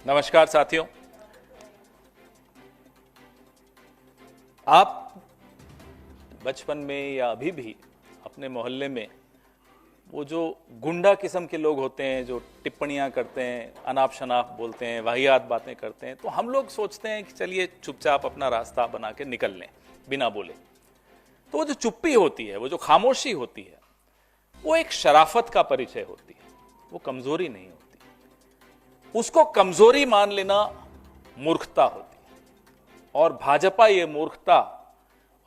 नमस्कार साथियों। आप बचपन में या अभी भी अपने मोहल्ले में वो जो गुंडा किस्म के लोग होते हैं जो टिप्पणियां करते हैं, अनाप शनाप बोलते हैं, वाहियात बातें करते हैं, तो हम लोग सोचते हैं कि चलिए चुपचाप अपना रास्ता बना के निकल लें बिना बोले। तो वो जो चुप्पी होती है, वो जो खामोशी होती है, वो एक शराफत का परिचय होती है, वो कमजोरी नहीं होती। उसको कमजोरी मान लेना मूर्खता होती है। और भाजपा ये मूर्खता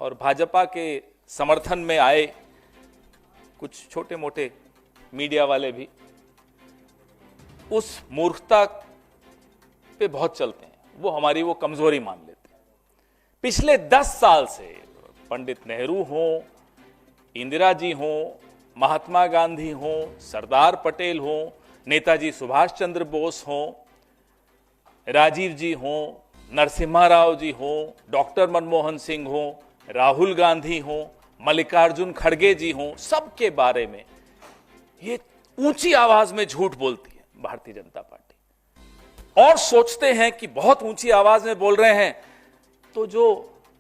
और भाजपा के समर्थन में आए कुछ छोटे मोटे मीडिया वाले भी उस मूर्खता पे बहुत चलते हैं, वो हमारी वो कमजोरी मान लेते हैं। पिछले 10 साल से पंडित नेहरू हों, इंदिरा जी हों, महात्मा गांधी हों, सरदार पटेल हों, नेताजी सुभाष चंद्र बोस हों, राजीव जी हों, नरसिम्हा राव जी हों, डॉक्टर मनमोहन सिंह हों, राहुल गांधी हों, मल्लिकार्जुन खड़गे जी हों, सबके बारे में ये ऊंची आवाज में झूठ बोलती है भारतीय जनता पार्टी। और सोचते हैं कि बहुत ऊंची आवाज में बोल रहे हैं, तो जो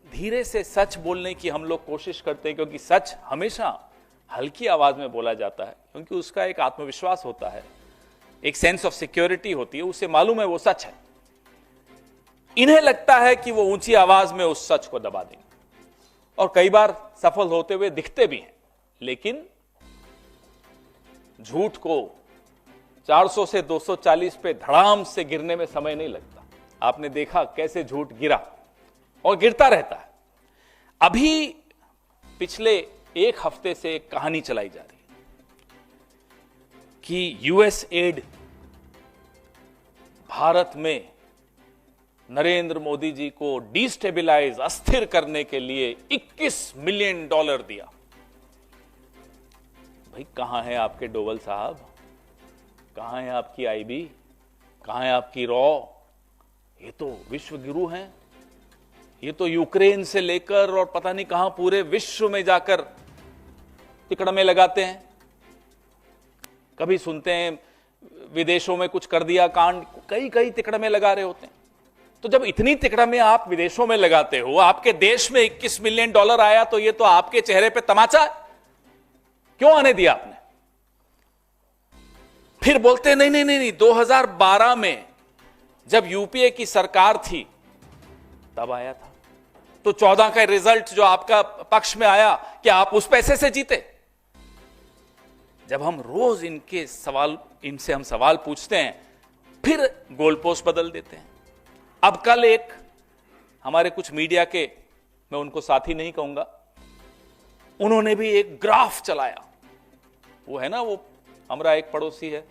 धीरे से सच बोलने की हम लोग कोशिश करते हैं, क्योंकि सच हमेशा हल्की आवाज में बोला जाता है, क्योंकि उसका एक आत्मविश्वास होता है, एक सेंस ऑफ सिक्योरिटी होती है, उसे मालूम है वो सच है। इन्हें लगता है कि वो ऊंची आवाज में उस सच को दबा देंगे, और कई बार सफल होते हुए दिखते भी हैं। लेकिन झूठ को 400 से 240 पे धड़ाम से गिरने में समय नहीं लगता। आपने देखा कैसे झूठ गिरा और गिरता रहता है। अभी पिछले एक हफ्ते से एक कहानी चलाई जा रही है कि यूएस एड भारत में नरेंद्र मोदी जी को डिस्टेबलाइज, अस्थिर करने के लिए $21 मिलियन दिया। भाई कहां है आपके डोवल साहब, कहां है आपकी आईबी, कहां है आपकी रॉ? ये तो विश्व गुरु हैं, ये तो यूक्रेन से लेकर और पता नहीं कहां पूरे विश्व में जाकर तिकड़मे लगाते हैं। कभी सुनते हैं विदेशों में कुछ कर दिया कांड, कई तिकड़मे लगा रहे होते हैं। तो जब इतनी तिकड़मे आप विदेशों में लगाते हो, आपके देश में $21 मिलियन आया, तो ये तो आपके चेहरे पे तमाचा है। क्यों आने दिया आपने? फिर बोलते नहीं, 2012 में जब यूपीए की सरकार थी तब आया था। तो 14 का रिजल्ट जो आपका पक्ष में आया, क्या आप उस पैसे से जीते? जब हम रोज इनसे हम सवाल पूछते हैं, फिर गोल पोस्ट बदल देते हैं। अब कल एक हमारे कुछ मीडिया के, मैं उनको साथी नहीं कहूंगा, उन्होंने भी एक ग्राफ चलाया। वो है ना, वो हमारा एक पड़ोसी है,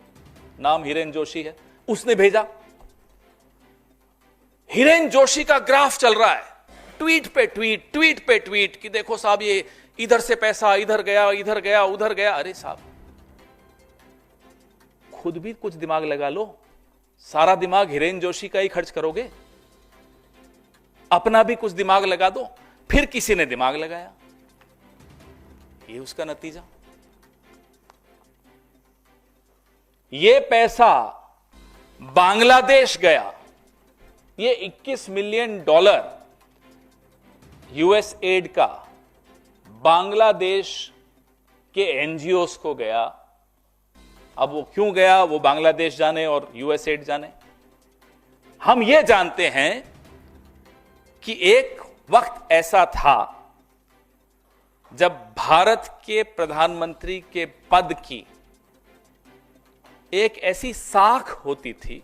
नाम हिरेन जोशी है, उसने भेजा। हिरेन जोशी का ग्राफ चल रहा है, ट्वीट पे ट्वीट कि देखो साहब, ये इधर से पैसा इधर गया, इधर गया, उधर गया। अरे साहब, खुद भी कुछ दिमाग लगा लो। सारा दिमाग हिरेन जोशी का ही खर्च करोगे? अपना भी कुछ दिमाग लगा दो। फिर किसी ने दिमाग लगाया, ये उसका नतीजा। ये पैसा बांग्लादेश गया, ये $21 मिलियन यूएस एड का बांग्लादेश के एनजीओस को गया। अब वो क्यों गया, वो बांग्लादेश जाने और यूएस एड जाने। हम ये जानते हैं कि एक वक्त ऐसा था जब भारत के प्रधानमंत्री के पद की एक ऐसी साख होती थी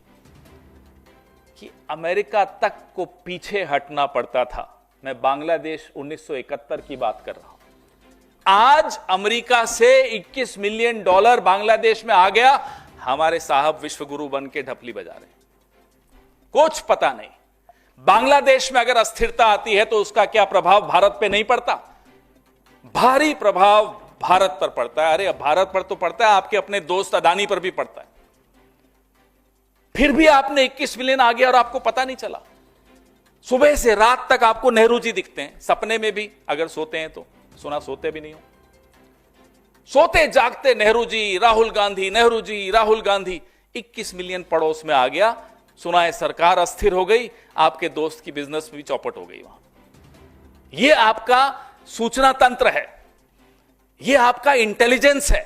कि अमेरिका तक को पीछे हटना पड़ता था। मैं बांग्लादेश 1971 की बात कर रहा हूं। आज अमेरिका से $21 मिलियन बांग्लादेश में आ गया, हमारे साहब विश्वगुरु बन के ढपली बजा रहे हैं। कुछ पता नहीं। बांग्लादेश में अगर अस्थिरता आती है तो उसका क्या प्रभाव भारत पे नहीं पड़ता? भारी प्रभाव भारत पर पड़ता है। अरे भारत पर तो पड़ता है, आपके अपने दोस्त अदानी पर भी पड़ता है। फिर भी आपने 21 मिलियन आ गया और आपको पता नहीं चला। सुबह से रात तक आपको नेहरू जी दिखते हैं, सपने में भी, अगर सोते हैं तो। सुना सोते भी नहीं हो, सोते जागते नेहरू जी, राहुल गांधी, नेहरू जी, राहुल गांधी। 21 मिलियन पड़ोस में आ गया, सुना है सरकार अस्थिर हो गई, आपके दोस्त की बिजनेस भी चौपट हो गई वहां। यह आपका सूचना तंत्र है, यह आपका इंटेलिजेंस है,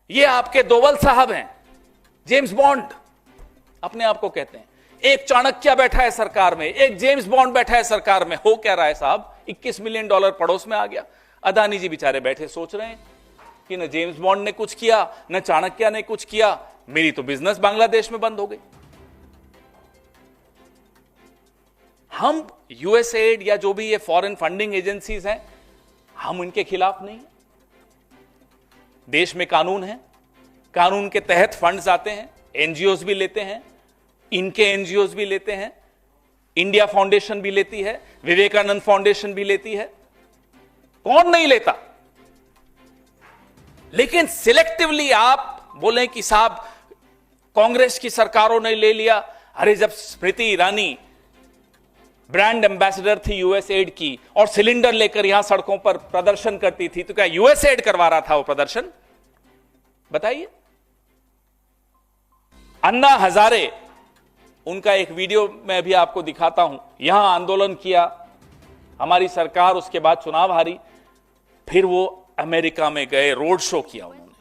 यह आपके दोवल साहब हैं, जेम्स बॉन्ड अपने आप को कहते हैं। एक चाणक्य बैठा है सरकार में, एक जेम्स बॉन्ड बैठा है सरकार में। हो क्या रहा है साहब? $21 मिलियन पड़ोस में आ गया। अदानी जी बेचारे बैठे सोच रहे हैं कि न जेम्स बॉन्ड ने कुछ किया, न चाणक्य ने कुछ किया, मेरी तो बिजनेस बांग्लादेश में बंद हो गई। हम यूएसएड या जो भी ये फॉरेन फंडिंग एजेंसीज हैं, हम इनके खिलाफ नहीं। देश में कानून है, कानून के तहत फंड्स आते हैं, एनजीओज भी लेते हैं, इनके एनजीओज भी लेते हैं, इंडिया फाउंडेशन भी लेती है, विवेकानंद फाउंडेशन भी लेती है, कौन नहीं लेता। लेकिन सिलेक्टिवली आप बोलें कि साहब कांग्रेस की सरकारों ने ले लिया। अरे जब स्मृति ईरानी ब्रांड एम्बेसडर थी यूएसएड की और सिलेंडर लेकर यहां सड़कों पर प्रदर्शन करती थी, तो क्या यूएसएड करवा रहा था वो प्रदर्शन? बताइए। अन्ना हजारे, उनका एक वीडियो मैं भी आपको दिखाता हूं। यहां आंदोलन किया हमारी सरकार, उसके बाद चुनाव हारी, फिर वो अमेरिका में गए, रोड शो किया उन्होंने।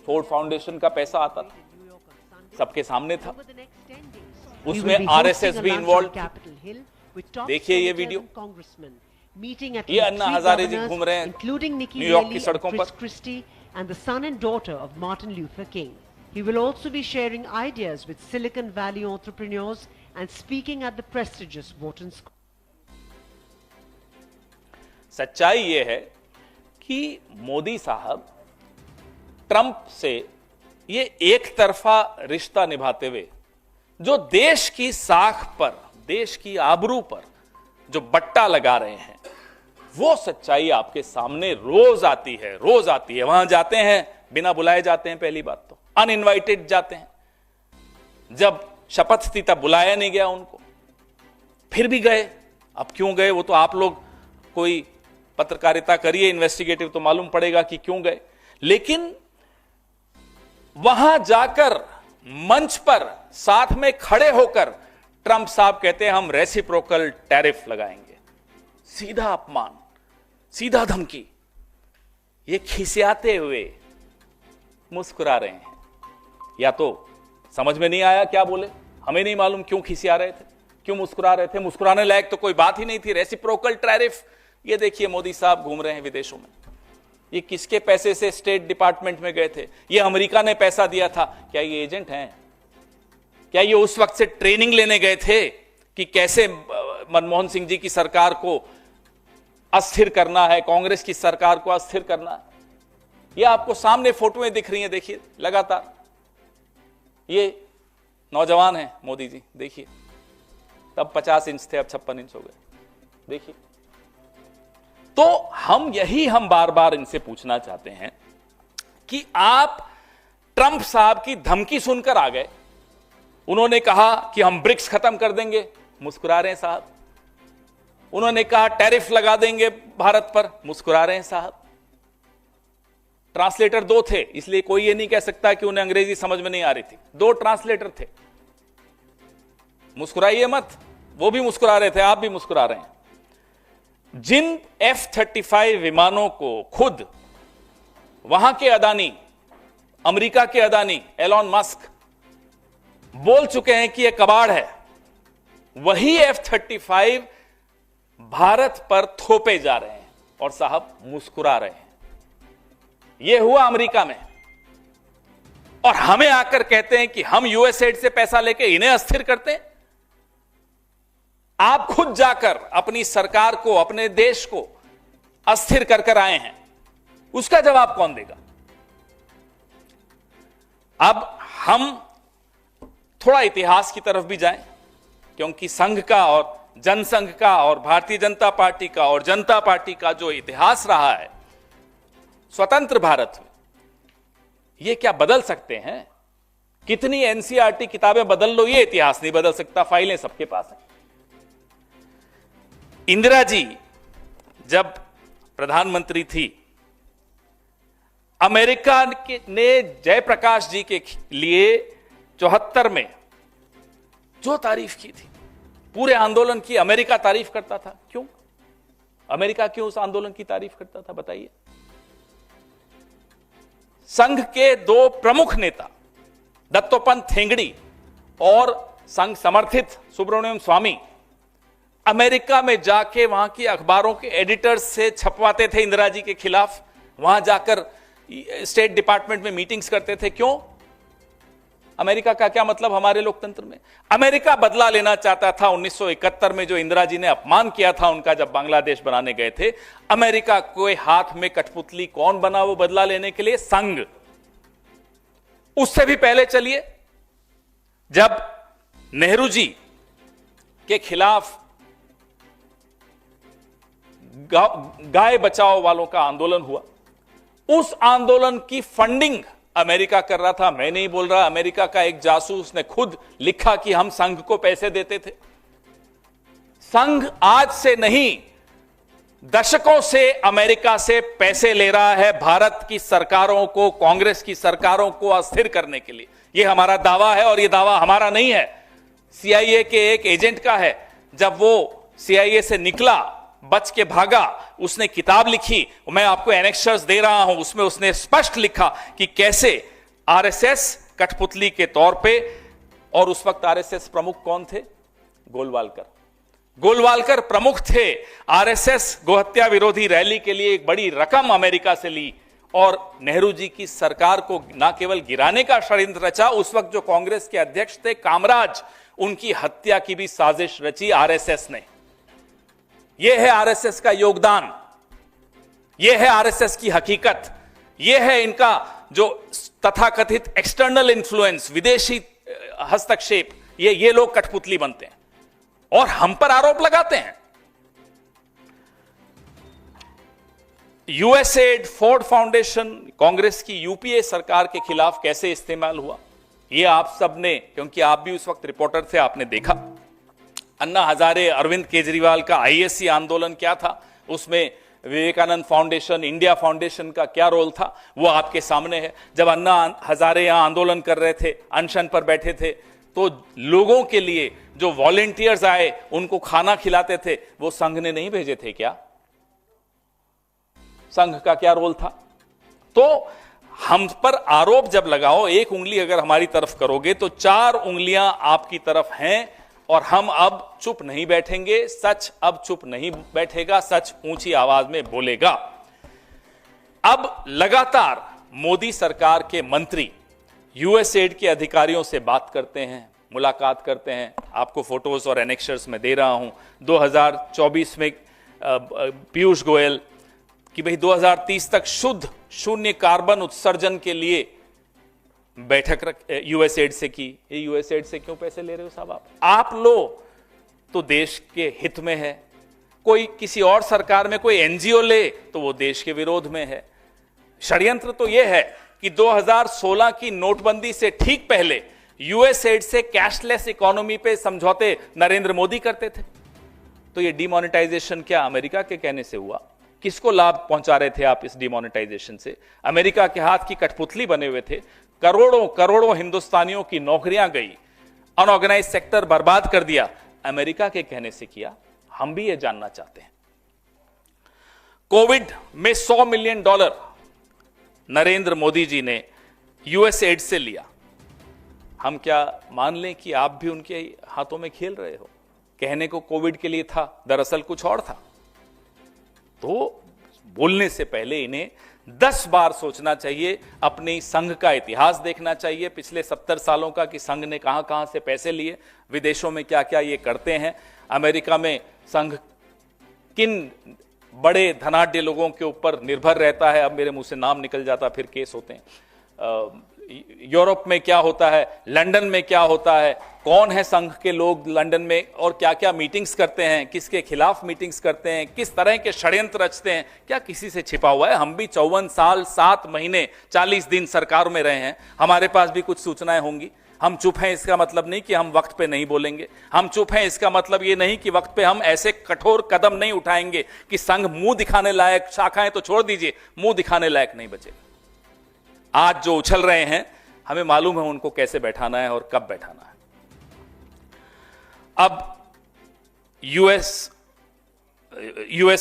फोर्ड फाउंडेशन का पैसा आता था, सबके सामने था, उसमें आरएसएस भी इन्वॉल्व। देखिए ये वीडियो, ये अन्ना हजारे जी घूम रहे हैं न्यूयॉर्क की सड़कों पर। And the son and daughter of Martin Luther King. He will also be sharing ideas with Silicon Valley entrepreneurs and speaking at the prestigious Wharton School. सच्चाई यह है कि मोदी साहब ट्रंप से ये एक तरफा रिश्ता निभाते हुए जो देश की साख पर, देश की आबरू पर जो बट्टा लगा रहे हैं, वो सच्चाई आपके सामने रोज आती है, रोज आती है। वहां जाते हैं, बिना बुलाए जाते हैं, पहली बात तो अनइनवाइटेड जाते हैं। जब शपथ थी तब बुलाया नहीं गया उनको, फिर भी गए। अब क्यों गए वो तो आप लोग कोई पत्रकारिता करिए, इन्वेस्टिगेटिव, तो मालूम पड़ेगा कि क्यों गए। लेकिन वहां जाकर मंच पर साथ में खड़े होकर ट्रंप साहब कहते हैं हम रेसिप्रोकल टैरिफ लगाएंगे। सीधा अपमान, सीधा धमकी। ये खिसियाते हुए मुस्कुरा रहे हैं। या तो समझ में नहीं आया क्या बोले, हमें नहीं मालूम क्यों खिसिया रहे थे, क्यों मुस्कुरा रहे थे। मुस्कुराने लायक तो कोई बात ही नहीं थी। रेसिप्रोकल टैरिफ, ये देखिए मोदी साहब घूम रहे हैं विदेशों में। ये किसके पैसे से स्टेट डिपार्टमेंट में गए थे? ये अमेरिका ने पैसा दिया था। क्या ये एजेंट हैं? क्या ये उस वक्त से ट्रेनिंग लेने गए थे कि कैसे मनमोहन सिंह जी की सरकार को अस्थिर करना है, कांग्रेस की सरकार को अस्थिर करना है? ये आपको सामने फोटोएं दिख रही हैं, देखिए लगातार। ये नौजवान हैं मोदी जी, देखिए, तब 50 इंच थे, अब 56 इंच हो गए, देखिए। तो हम बार बार इनसे पूछना चाहते हैं कि आप ट्रंप साहब की धमकी सुनकर आ गए। उन्होंने कहा कि हम ब्रिक्स खत्म कर देंगे, मुस्कुरा रहे हैं साहब। उन्होंने कहा टैरिफ लगा देंगे भारत पर, मुस्कुरा रहे हैं साहब। ट्रांसलेटर दो थे, इसलिए कोई ये नहीं कह सकता कि उन्हें अंग्रेजी समझ में नहीं आ रही थी। दो ट्रांसलेटर थे, मुस्कुराइए मत। वो भी मुस्कुरा रहे थे, आप भी मुस्कुरा रहे हैं। जिन F-35 विमानों को खुद वहां के अदानी, अमेरिका के अदानी एलॉन मस्क बोल चुके हैं कि यह कबाड़ है, वही F-35 भारत पर थोपे जा रहे हैं और साहब मुस्कुरा रहे हैं। यह हुआ अमेरिका में, और हमें आकर कहते हैं कि हम यूएसएड से पैसा लेके इन्हें अस्थिर करते हैं। आप खुद जाकर अपनी सरकार को, अपने देश को अस्थिर कर कर आए हैं, उसका जवाब कौन देगा? अब हम थोड़ा इतिहास की तरफ भी जाएं, क्योंकि संघ का और जनसंघ का और भारतीय जनता पार्टी का और जनता पार्टी का जो इतिहास रहा है स्वतंत्र भारत में, यह क्या बदल सकते हैं? कितनी एनसीईआरटी किताबें बदल लो, यह इतिहास नहीं बदल सकता। फाइलें सबके पास हैं। इंदिरा जी जब प्रधानमंत्री थी, अमेरिका ने जयप्रकाश जी के लिए 74 में जो तारीफ की थी, पूरे आंदोलन की अमेरिका तारीफ करता था। क्यों? अमेरिका क्यों उस आंदोलन की तारीफ करता था, बताइए? संघ के दो प्रमुख नेता दत्तोपंत ठेंगड़ी और संघ समर्थित सुब्रमण्यम स्वामी अमेरिका में जाके वहां की अखबारों के एडिटर्स से छपवाते थे इंदिरा जी के खिलाफ, वहां जाकर स्टेट डिपार्टमेंट में मीटिंग्स करते थे। क्यों? अमेरिका का क्या मतलब हमारे लोकतंत्र में? अमेरिका बदला लेना चाहता था 1971 में जो इंदिरा जी ने अपमान किया था उनका, जब बांग्लादेश बनाने गए थे। अमेरिका के हाथ में कठपुतली कौन बना वो बदला लेने के लिए? संघ। उससे भी पहले चलिए, जब नेहरू जी के खिलाफ गाय बचाओ वालों का आंदोलन हुआ, उस आंदोलन की फंडिंग अमेरिका कर रहा था। मैं नहीं बोल रहा, अमेरिका का एक जासूस ने खुद लिखा कि हम संघ को पैसे देते थे। संघ आज से नहीं, दशकों से अमेरिका से पैसे ले रहा है भारत की सरकारों को, कांग्रेस की सरकारों को अस्थिर करने के लिए। यह हमारा दावा है और यह दावा हमारा नहीं है, सीआईए के एक एजेंट का है। जब वो सीआईए से निकला, बच के भागा, उसने किताब लिखी, मैं आपको एनेक्सर्स दे रहा हूं, उसमें उसने स्पष्ट लिखा कि कैसे आरएसएस कठपुतली के तौर पे, और उस वक्त आरएसएस प्रमुख कौन थे? गोलवालकर। गोलवालकर प्रमुख थे। आरएसएस गोहत्या विरोधी रैली के लिए एक बड़ी रकम अमेरिका से ली और नेहरू जी की सरकार को न केवल गिराने का षड्यंत्र रचा, उस वक्त जो कांग्रेस के अध्यक्ष थे कामराज, उनकी हत्या की भी साजिश रची आरएसएस ने। यह है आरएसएस का योगदान, यह है आरएसएस की हकीकत, यह है इनका जो तथाकथित एक्सटर्नल इन्फ्लुएंस, विदेशी हस्तक्षेप। ये लोग कठपुतली बनते हैं और हम पर आरोप लगाते हैं। यूएसएड, फोर्ड फाउंडेशन कांग्रेस की यूपीए सरकार के खिलाफ कैसे इस्तेमाल हुआ, यह आप सब ने, क्योंकि आप भी उस वक्त रिपोर्टर थे, आपने देखा। अन्ना हजारे, अरविंद केजरीवाल का आईएससी आंदोलन क्या था, उसमें विवेकानंद फाउंडेशन, इंडिया फाउंडेशन का क्या रोल था, वो आपके सामने है। जब अन्ना हजारे यहां आंदोलन कर रहे थे, अनशन पर बैठे थे, तो लोगों के लिए जो वॉलेंटियर्स आए, उनको खाना खिलाते थे, वो संघ ने नहीं भेजे थे क्या? संघ का क्या रोल था? तो हम पर आरोप जब लगाओ, एक उंगली अगर हमारी तरफ करोगे तो 4 उंगलियां आपकी तरफ हैं, और हम अब चुप नहीं बैठेंगे। सच अब चुप नहीं बैठेगा, सच ऊंची आवाज में बोलेगा। अब लगातार मोदी सरकार के मंत्री यूएसएड के अधिकारियों से बात करते हैं, मुलाकात करते हैं। आपको फोटोज और एनेक्सर्स में दे रहा हूं। 2024 में पीयूष गोयल कि भाई 2030 तक शुद्ध शून्य कार्बन उत्सर्जन के लिए बैठक यूएसएड से की। ये यूएसएड से क्यों पैसे ले रहे हो साहब? आप लो तो देश के हित में है, कोई किसी और सरकार में कोई एनजीओ ले तो वो देश के विरोध में है। षड्यंत्र तो यह है कि 2016 की नोटबंदी से ठीक पहले यूएसएड से कैशलेस इकोनॉमी पे समझौते नरेंद्र मोदी करते थे। तो ये डिमोनेटाइजेशन क्या अमेरिका के कहने से हुआ? किसको लाभ पहुंचा रहे थे आप इस डिमोनेटाइजेशन से? अमेरिका के हाथ की कठपुतली बने हुए थे। करोड़ों करोड़ों हिंदुस्तानियों की नौकरियां गई, अनऑर्गेनाइज सेक्टर बर्बाद कर दिया। अमेरिका के कहने से किया? हम भी ये जानना चाहते हैं। कोविड में $100 मिलियन नरेंद्र मोदी जी ने यूएसएड से लिया। हम क्या मान लें कि आप भी उनके हाथों में खेल रहे हो? कहने को कोविड के लिए था, दरअसल कुछ और था। तो बोलने से पहले इन्हें 10 बार सोचना चाहिए, अपनी संघ का इतिहास देखना चाहिए पिछले 70 सालों का, कि संघ ने कहां कहां से पैसे लिए, विदेशों में क्या क्या ये करते हैं, अमेरिका में संघ किन बड़े धनाढ्य लोगों के ऊपर निर्भर रहता है। अब मेरे मुंह से नाम निकल जाता, फिर केस होते हैं। यूरोप में क्या होता है, लंदन में क्या होता है, कौन है संघ के लोग लंदन में, और क्या क्या मीटिंग्स करते हैं, किसके खिलाफ मीटिंग्स करते हैं, किस तरह के षड्यंत्र रचते हैं, क्या किसी से छिपा हुआ है? हम भी 54 साल 7 महीने 40 दिन सरकार में रहे हैं, हमारे पास भी कुछ सूचनाएं होंगी। हम चुप हैं इसका मतलब नहीं कि हम वक्त पे नहीं बोलेंगे। हम चुप हैं इसका मतलब ये नहीं कि वक्त पे हम ऐसे कठोर कदम नहीं उठाएंगे कि संघ मुंह दिखाने लायक, शाखाएं तो छोड़ दीजिए, मुंह दिखाने लायक नहीं बचेगा। आज जो उछल रहे हैं, हमें मालूम है उनको कैसे बैठाना है और कब बैठाना है। अब यूएस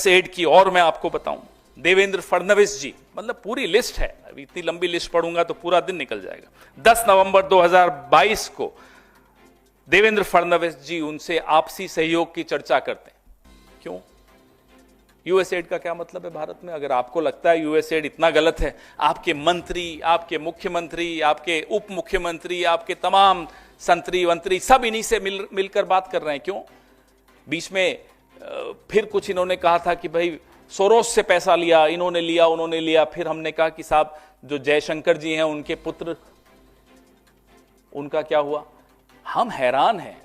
एड की और मैं आपको बताऊं, देवेंद्र फडणवीस जी, मतलब पूरी लिस्ट है, अभी इतनी लंबी लिस्ट पढ़ूंगा तो पूरा दिन निकल जाएगा। 10 नवंबर 2022 को देवेंद्र फडणवीस जी उनसे आपसी सहयोग की चर्चा करते हैं। क्यों? यूएस एड का क्या मतलब है भारत में? अगर आपको लगता है यूएस एड इतना गलत है, आपके मंत्री, आपके मुख्यमंत्री, आपके उप मुख्यमंत्री, आपके तमाम संतरी मंत्री सब इन्हीं से मिलकर बात कर रहे हैं। क्यों? बीच में फिर कुछ इन्होंने कहा था कि भाई सोरोस से पैसा लिया, इन्होंने लिया, उन्होंने लिया। फिर हमने कहा कि साहब जो जयशंकर जी हैं उनके पुत्र, उनका क्या हुआ? हम हैरान हैं,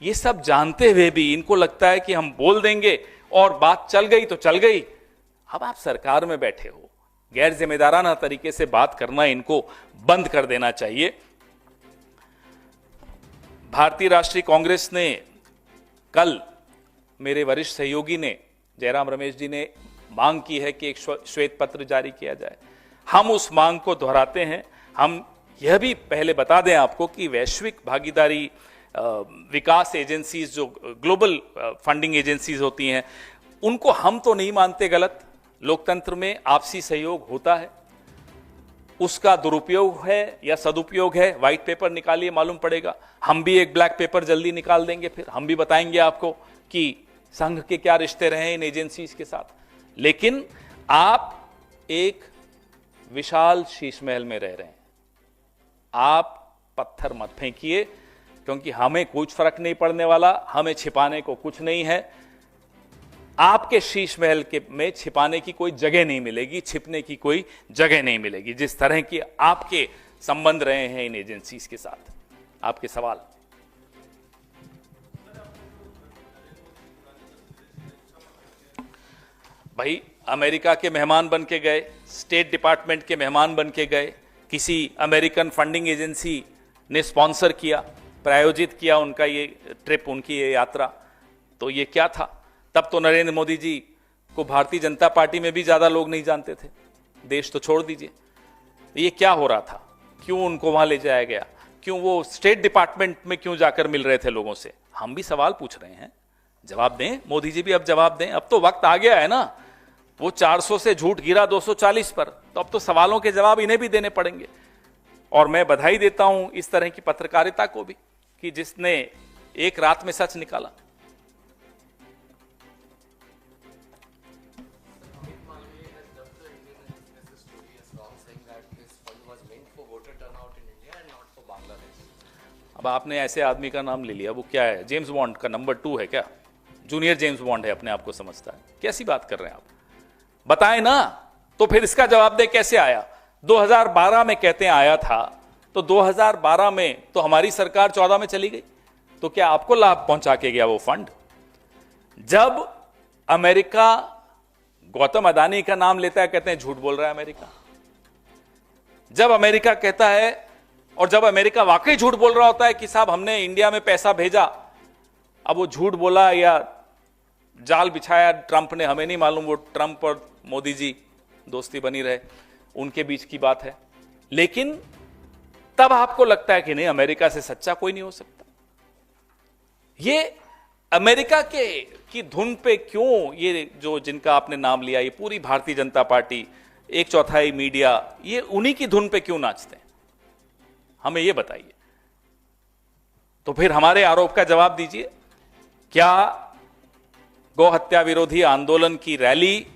ये सब जानते हुए भी इनको लगता है कि हम बोल देंगे और बात चल गई तो चल गई। अब आप सरकार में बैठे हो, गैर जिम्मेदाराना तरीके से बात करना इनको बंद कर देना चाहिए। भारतीय राष्ट्रीय कांग्रेस ने कल, मेरे वरिष्ठ सहयोगी ने, जयराम रमेश जी ने मांग की है कि एक श्वेत पत्र जारी किया जाए। हम उस मांग को दोहराते हैं। हम यह भी पहले बता दें आपको कि वैश्विक भागीदारी विकास एजेंसीज, जो ग्लोबल फंडिंग एजेंसीज होती हैं, उनको हम तो नहीं मानते गलत। लोकतंत्र में आपसी सहयोग होता है, उसका दुरुपयोग है या सदुपयोग है, व्हाइट पेपर निकालिए, मालूम पड़ेगा। हम भी एक ब्लैक पेपर जल्दी निकाल देंगे, फिर हम भी बताएंगे आपको कि संघ के क्या रिश्ते रहे इन एजेंसीज के साथ। लेकिन आप एक विशाल शीश महल में रह रहे हैं, आप पत्थर मत फेंकिए, क्योंकि हमें कुछ फर्क नहीं पड़ने वाला, हमें छिपाने को कुछ नहीं है। आपके शीश महल के में छिपाने की कोई जगह नहीं मिलेगी, छिपने की कोई जगह नहीं मिलेगी, जिस तरह की आपके संबंध रहे हैं इन एजेंसीज के साथ। आपके सवाल? भाई अमेरिका के मेहमान बन के गए, स्टेट डिपार्टमेंट के मेहमान बन के गए, किसी अमेरिकन फंडिंग एजेंसी ने स्पॉन्सर किया, प्रायोजित किया उनका ये ट्रिप, उनकी ये यात्रा। तो ये क्या था? तब तो नरेंद्र मोदी जी को भारतीय जनता पार्टी में भी ज्यादा लोग नहीं जानते थे, देश तो छोड़ दीजिए। ये क्या हो रहा था? क्यों उनको वहां ले जाया गया? क्यों वो स्टेट डिपार्टमेंट में क्यों जाकर मिल रहे थे लोगों से? हम भी सवाल पूछ रहे हैं, जवाब दें मोदी जी भी, अब जवाब दें। अब तो वक्त आ गया है ना, वो 400 से झूठ गिरा 240 पर, तो अब तो सवालों के जवाब इन्हें भी देने पड़ेंगे। और मैं बधाई देता हूं इस तरह की पत्रकारिता को भी कि जिसने एक रात में सच निकाला। अब आपने ऐसे आदमी का नाम ले लिया, वो क्या है, जेम्स बॉन्ड का नंबर 2 है क्या? जूनियर जेम्स बॉन्ड है, अपने आप को समझता है। कैसी बात कर रहे हैं आप? बताएं ना। तो फिर इसका जवाब दे कैसे आया? 2012 में कहते हैं आया था, तो 2012 में तो हमारी सरकार 14 में चली गई, तो क्या आपको लाभ पहुंचा के गया वो फंड? जब अमेरिका गौतम अदानी का नाम लेता है, कहते हैं झूठ बोल रहा है अमेरिका। जब अमेरिका कहता है, और जब अमेरिका वाकई झूठ बोल रहा होता है कि साहब हमने इंडिया में पैसा भेजा, अब वो झूठ बोला या जाल बिछाया ट्रंप ने, हमें नहीं मालूम। वो ट्रंप और मोदी जी दोस्ती बनी रहे, उनके बीच की बात है। लेकिन तब आपको लगता है कि नहीं, अमेरिका से सच्चा कोई नहीं हो सकता। ये अमेरिका की धुन पे क्यों ये जो जिनका आपने नाम लिया, ये पूरी भारतीय जनता पार्टी, 1/4 मीडिया, ये उन्हीं की धुन पे क्यों नाचते हैं? हमें ये बताइए। तो फिर हमारे आरोप का जवाब दीजिए। क्या गौ हत्या विरोधी आंदोलन की रैली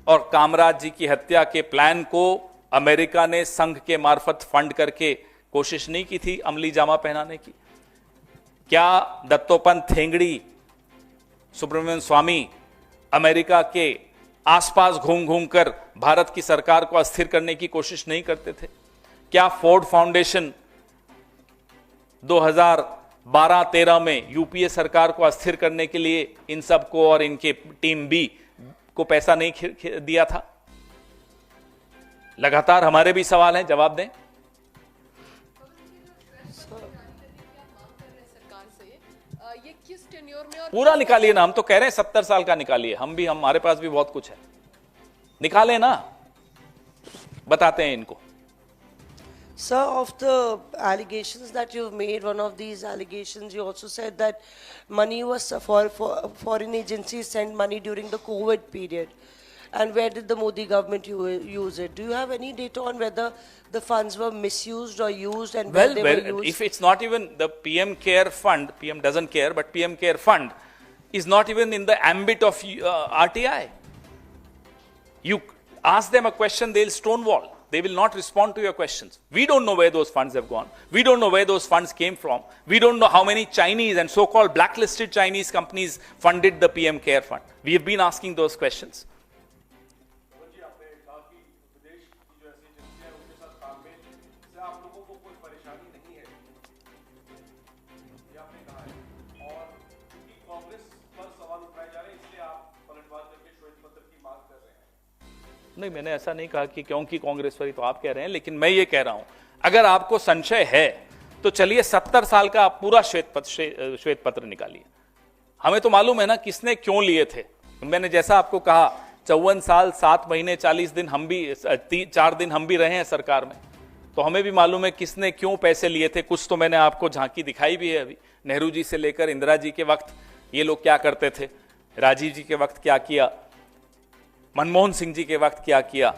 और कामराज जी की हत्या के प्लान को अमेरिका ने संघ के मार्फत फंड करके कोशिश नहीं की थी अमली जामा पहनाने की? क्या दत्तोपंत ठेंगड़ी, सुब्रमण्यम स्वामी अमेरिका के आसपास घूम घूम कर भारत की सरकार को अस्थिर करने की कोशिश नहीं करते थे? क्या फोर्ड फाउंडेशन 2012-13 में यूपीए सरकार को अस्थिर करने के लिए इन सबको और इनके टीम बी को पैसा नहीं दिया था? लगातार हमारे भी सवाल हैं, जवाब दें। ये किस टेन्योर में और पूरा निकालिए ना, हम तो कह रहे हैं 70 साल का निकालिए। हम भी, हमारे पास भी बहुत कुछ है, निकालें ना, बताते हैं इनको। Sir, of the allegations that you've made, one of these allegations, you also said that money was for foreign agencies sent money during the COVID period. And where did the Modi government use it? Do you have any data on whether the funds were misused or used and where they were used? If it's not even the PM Care Fund, PM doesn't care, but PM Care Fund is not even in the ambit of RTI. You ask them a question, they'll stonewall. They will not respond to your questions. We don't know where those funds have gone. We don't know where those funds came from. We don't know how many Chinese and so-called blacklisted Chinese companies funded the PM Care Fund. We have been asking those questions. नहीं, मैंने ऐसा नहीं कहा कि क्योंकि कांग्रेस पर ही तो आप कह रहे हैं, लेकिन मैं ये कह रहा हूं, अगर आपको संशय है तो चलिए 70 साल का आप पूरा श्वेत पत्र निकालिए। हमें तो मालूम है ना किसने क्यों लिए थे। मैंने जैसा आपको कहा 54 साल 7 महीने 40 दिन हम भी 4 दिन हम भी रहे हैं सरकार में, तो हमें भी मालूम है किसने क्यों पैसे लिए थे। कुछ तो मैंने आपको झांकी दिखाई भी है अभी, नेहरू जी से लेकर इंदिरा जी के वक्त ये लोग क्या करते थे, राजीव जी के वक्त क्या किया, मनमोहन सिंह जी के वक्त क्या किया।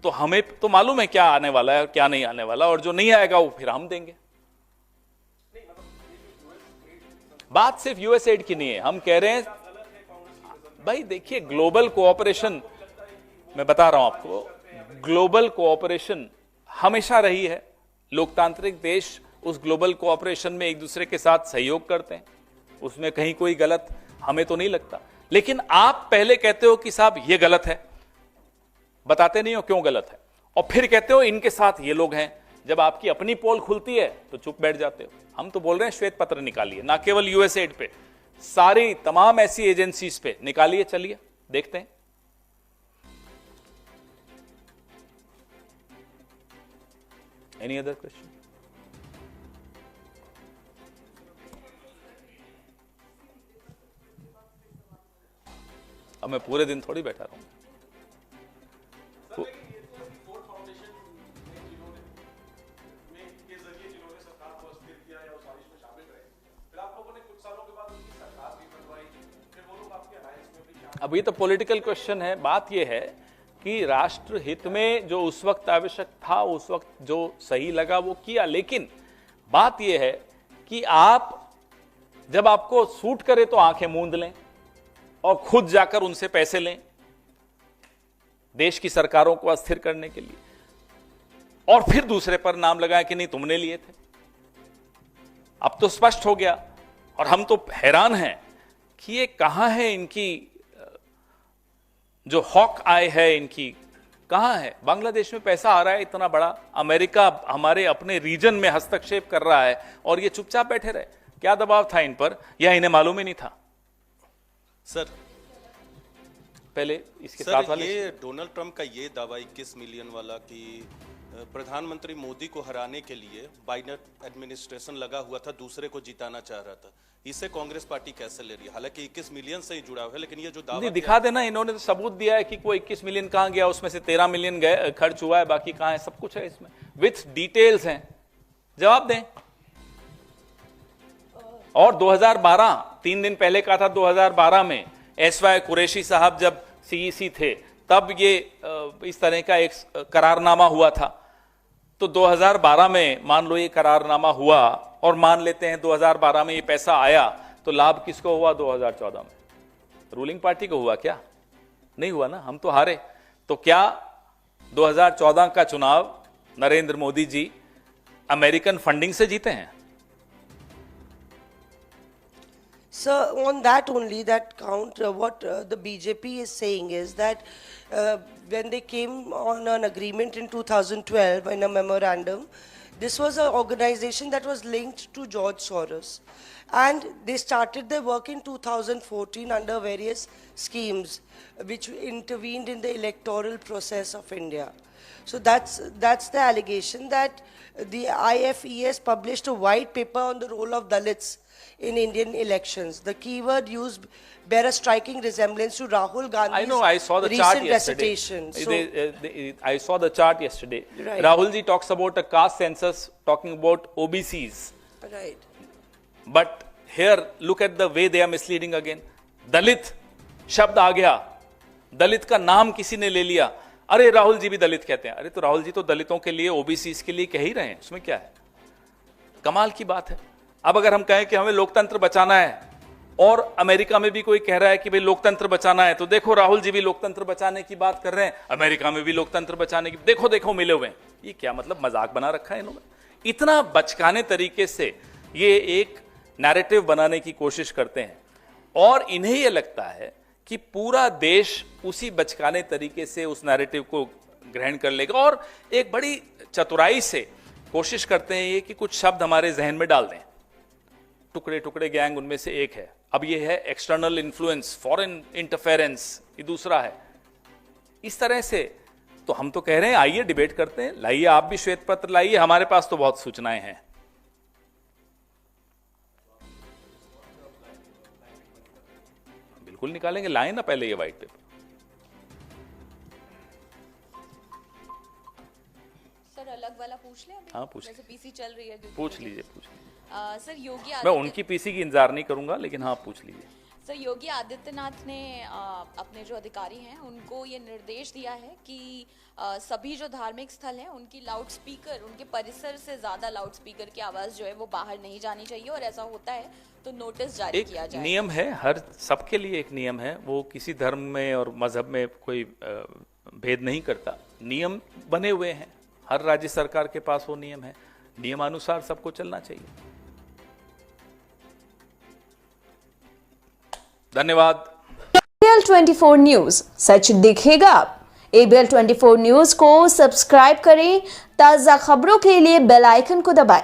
तो हमें तो मालूम है क्या आने वाला है और क्या नहीं आने वाला, और जो नहीं आएगा वो फिर हम देंगे। बात सिर्फ यूएस एड की नहीं है, हम कह रहे हैं भाई देखिए ग्लोबल कोऑपरेशन, मैं बता रहा हूं आपको, ग्लोबल कोऑपरेशन हमेशा रही है। लोकतांत्रिक देश उस ग्लोबल कोऑपरेशन में एक दूसरे के साथ सहयोग करते हैं, उसमें कहीं कोई गलत हमें तो नहीं लगता। लेकिन आप पहले कहते हो कि साहब ये गलत है, बताते नहीं हो क्यों गलत है, और फिर कहते हो इनके साथ ये लोग हैं। जब आपकी अपनी पोल खुलती है तो चुप बैठ जाते हो। हम तो बोल रहे हैं श्वेत पत्र निकालिए, ना केवल यूएसएड पे, सारी तमाम ऐसी एजेंसीज पे निकालिए, चलिए देखते हैं। Any other question? अब मैं पूरे दिन थोड़ी बैठा रहूंगा। अब ये तो पॉलिटिकल क्वेश्चन है। बात ये है कि राष्ट्र हित में जो उस वक्त आवश्यक था, उस वक्त जो सही लगा वो किया, लेकिन बात ये है कि आप जब आपको सूट करे तो आंखें मूंद लें और खुद जाकर उनसे पैसे लें देश की सरकारों को अस्थिर करने के लिए, और फिर दूसरे पर नाम लगाए कि नहीं तुमने लिए थे। अब तो स्पष्ट हो गया, और हम तो हैरान हैं कि ये कहां है, इनकी जो हॉक आय है इनकी कहां है। बांग्लादेश में पैसा आ रहा है इतना बड़ा, अमेरिका हमारे अपने रीजन में हस्तक्षेप कर रहा है और ये चुपचाप बैठे रहे। क्या दबाव था इन पर, या इन्हें मालूम ही नहीं था? सर पहले इसके सर, साथ वाले ये डोनाल्ड ट्रंप का ये दावा 21 मिलियन वाला कि प्रधानमंत्री मोदी को हराने के लिए बाइडेन एडमिनिस्ट्रेशन लगा हुआ था, दूसरे को जिताना चाह रहा था, इसे कांग्रेस पार्टी कैसे ले रही है? हालांकि 21 मिलियन से ही जुड़ा हुआ है, लेकिन ये जो दावा दिखा देना, इन्होंने तो सबूत दिया है कि कोई 21 मिलियन कहां गया, उसमें से 13 मिलियन गए खर्च हुआ है, बाकी कहां है, सब कुछ है इसमें, विथ डिटेल्स हैं। जवाब दें। और 2012, 3 दिन पहले कहा था, 2012 में एसवाई कुरैशी साहब जब सीईसी थे तब ये इस तरह का एक करारनामा हुआ था। तो 2012 में मान लो ये करारनामा हुआ, और मान लेते हैं 2012 में ये पैसा आया, तो लाभ किसको हुआ? 2014 में रूलिंग पार्टी को हुआ क्या? नहीं हुआ ना, हम तो हारे। तो क्या 2014 का चुनाव नरेंद्र मोदी जी अमेरिकन फंडिंग से जीते हैं? Sir, on that only, that count, what the BJP is saying is that when they came on an agreement in 2012 in a memorandum, this was an organization that was linked to George Soros. And they started their work in 2014 under various schemes which intervened in the electoral process of India. So that's the allegation that the IFES published a white paper on the role of Dalits in Indian elections. The keyword used bear a striking resemblance to Rahul Gandhi's I know, I saw the recent chart yesterday. recitation. So, I saw the chart yesterday. Right. Rahul ji talks about a caste census, talking about OBCs. right. But here, look at the way they are misleading again. दलित शब्द आ गया, दलित का नाम किसी ने ले लिया, अरे राहुल जी भी दलित कहते हैं। अरे तो राहुल जी तो दलितों के लिए, ओबीसीज के लिए कह ही रहे हैं, उसमें क्या है? कमाल की बात है। अब अगर हम कहें कि हमें लोकतंत्र बचाना है और अमेरिका में भी कोई कह रहा है कि भाई लोकतंत्र बचाना है, तो देखो राहुल जी भी लोकतंत्र बचाने की बात कर रहे हैं, अमेरिका में भी लोकतंत्र बचाने की, देखो देखो मिले हुए हैं। ये क्या मतलब मजाक बना रखा है इन्होंने? इतना बचकाने तरीके से ये एक नैरेटिव बनाने की कोशिश करते हैं और इन्हें यह लगता है कि पूरा देश उसी बचकाने तरीके से उस नैरेटिव को ग्रहण कर लेगा और एक बड़ी चतुराई से कोशिश करते हैं ये कि कुछ शब्द हमारे जहन में डाल दें। टुकड़े टुकड़े गैंग उनमें से एक है, अब ये है एक्सटर्नल इन्फ्लुएंस, फॉरेन इंटरफेरेंस, ये दूसरा है। इस तरह से तो हम तो कह रहे हैं आइए डिबेट करते हैं, लाइए आप भी श्वेत पत्र लाइए, हमारे पास तो बहुत सूचनाएं हैं। बिल्कुल निकालेंगे, लाए ना पहले ये व्हाइट पेपर। सर अलग वाला पूछ लें अभी? हाँ, पूछ जैसे पीसी चल रही है, पूछ लीजिए, पूछ लीजिए। सर योगी मैं उनकी पीसी की इंतजार नहीं करूंगा, लेकिन हाँ पूछ लीजिए। सर योगी आदित्यनाथ ने अपने जो अधिकारी हैं उनको ये निर्देश दिया है कि सभी जो धार्मिक स्थल हैं उनकी लाउड स्पीकर, उनके परिसर से ज्यादा लाउड स्पीकर की आवाज जो है वो बाहर नहीं जानी चाहिए, और ऐसा होता है तो नोटिस जारी किया एक जाए। नियम है, हर सबके लिए एक नियम है, वो किसी धर्म में और मजहब में कोई भेद नहीं करता। नियम बने हुए हैं, हर राज्य सरकार के पास वो नियम है, नियमानुसार सबको चलना चाहिए। धन्यवाद। ABL 24 न्यूज, सच दिखेगा। ABL 24 न्यूज को सब्सक्राइब करें, ताजा खबरों के लिए बेल आइकन को दबाएं।